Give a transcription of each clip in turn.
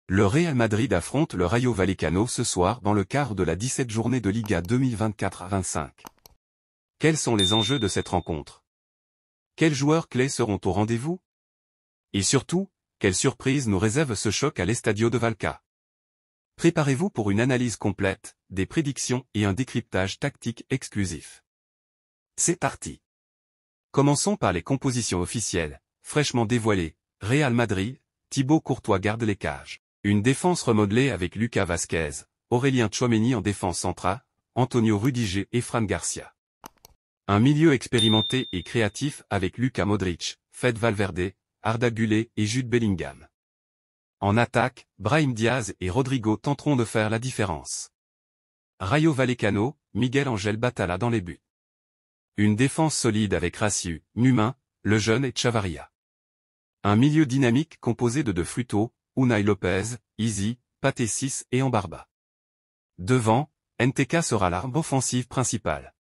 Le Real Madrid affronte le Rayo Vallecano ce soir dans le quart de la 17e journée de Liga 2024-25. Quels sont les enjeux de cette rencontre? Quels joueurs clés seront au rendez-vous? Et surtout, quelle surprise nous réserve ce choc à l'Estadio de Vallecas? Préparez-vous pour une analyse complète, des prédictions et un décryptage tactique exclusif. C'est parti. Commençons par les compositions officielles, fraîchement dévoilées. Real Madrid, Thibaut Courtois garde les cages. Une défense remodelée avec Lucas Vázquez, Aurélien Tchouaméni en défense centrale, Antonio Rudiger et Fran Garcia. Un milieu expérimenté et créatif avec Luka Modric, Fede Valverde, Arda Güler et Jude Bellingham. En attaque, Brahim Diaz et Rodrigo tenteront de faire la différence. Rayo Vallecano, Miguel Ángel Batalla dans les buts. Une défense solide avec Raciu, Numain, Lejeune et Chavarria. Un milieu dynamique composé de De Fruto, Unai Lopez, Izzy, Pathé Ciss et Ambarba. Devant, NTK sera l'arme offensive principale.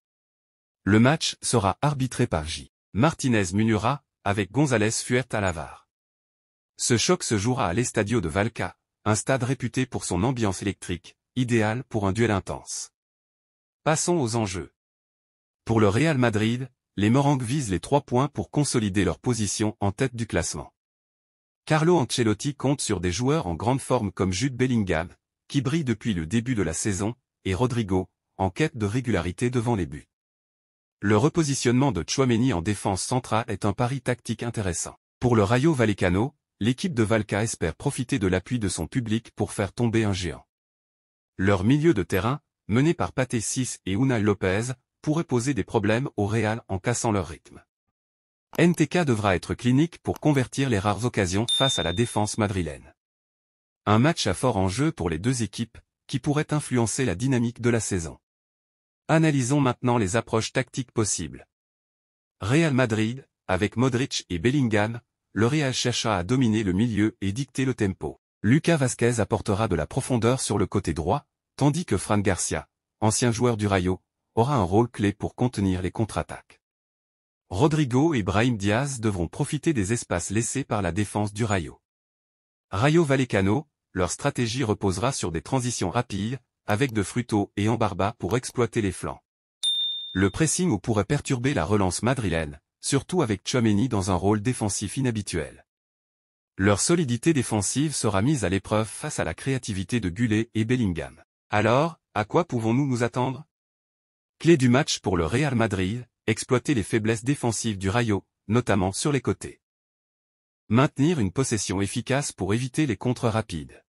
Le match sera arbitré par J. Martinez Munura, avec González Fuert à la VAR. Ce choc se jouera à l'Estadio de Vallecas, un stade réputé pour son ambiance électrique, idéal pour un duel intense. Passons aux enjeux. Pour le Real Madrid, les Merengues visent les 3 points pour consolider leur position en tête du classement. Carlo Ancelotti compte sur des joueurs en grande forme comme Jude Bellingham, qui brille depuis le début de la saison, et Rodrigo, en quête de régularité devant les buts. Le repositionnement de Tchouaméni en défense centrale est un pari tactique intéressant. Pour le Rayo Vallecano, l'équipe de Vallecas espère profiter de l'appui de son public pour faire tomber un géant. Leur milieu de terrain, mené par Pathé Ciss et Unai Lopez, pourrait poser des problèmes au Real en cassant leur rythme. NTK devra être clinique pour convertir les rares occasions face à la défense madrilène. Un match à fort enjeu pour les deux équipes, qui pourrait influencer la dynamique de la saison. Analysons maintenant les approches tactiques possibles. Real Madrid, avec Modric et Bellingham, le Real cherchera à dominer le milieu et dicter le tempo. Lucas Vázquez apportera de la profondeur sur le côté droit, tandis que Fran Garcia, ancien joueur du Rayo, aura un rôle clé pour contenir les contre-attaques. Rodrigo et Brahim Diaz devront profiter des espaces laissés par la défense du Rayo. Rayo Vallecano, leur stratégie reposera sur des transitions rapides, avec De Fruto et Ambarba pour exploiter les flancs. Le pressing ou pourrait perturber la relance madrilène, surtout avec Tchouaméni dans un rôle défensif inhabituel. Leur solidité défensive sera mise à l'épreuve face à la créativité de Güler et Bellingham. Alors, à quoi pouvons-nous nous attendre? Clé du match pour le Real Madrid, exploiter les faiblesses défensives du Rayo, notamment sur les côtés. Maintenir une possession efficace pour éviter les contres rapides.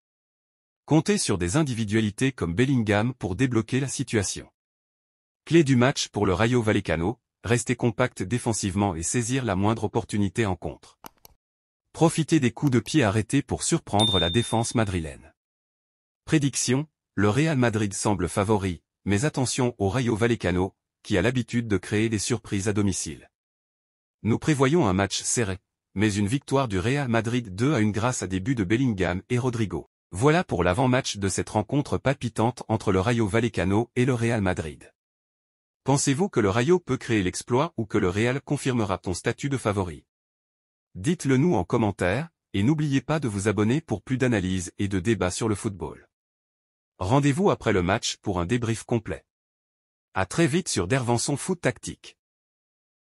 Comptez sur des individualités comme Bellingham pour débloquer la situation. Clé du match pour le Rayo Vallecano, rester compact défensivement et saisir la moindre opportunité en contre. Profitez des coups de pied arrêtés pour surprendre la défense madrilène. Prédiction, le Real Madrid semble favori, mais attention au Rayo Vallecano, qui a l'habitude de créer des surprises à domicile. Nous prévoyons un match serré, mais une victoire du Real Madrid 2-1 grâce à des buts de Bellingham et Rodrigo. Voilà pour l'avant-match de cette rencontre palpitante entre le Rayo Vallecano et le Real Madrid. Pensez-vous que le Rayo peut créer l'exploit ou que le Real confirmera son statut de favori? Dites-le nous en commentaire, et n'oubliez pas de vous abonner pour plus d'analyses et de débats sur le football. Rendez-vous après le match pour un débrief complet. À très vite sur Dervanson Foot Tactique.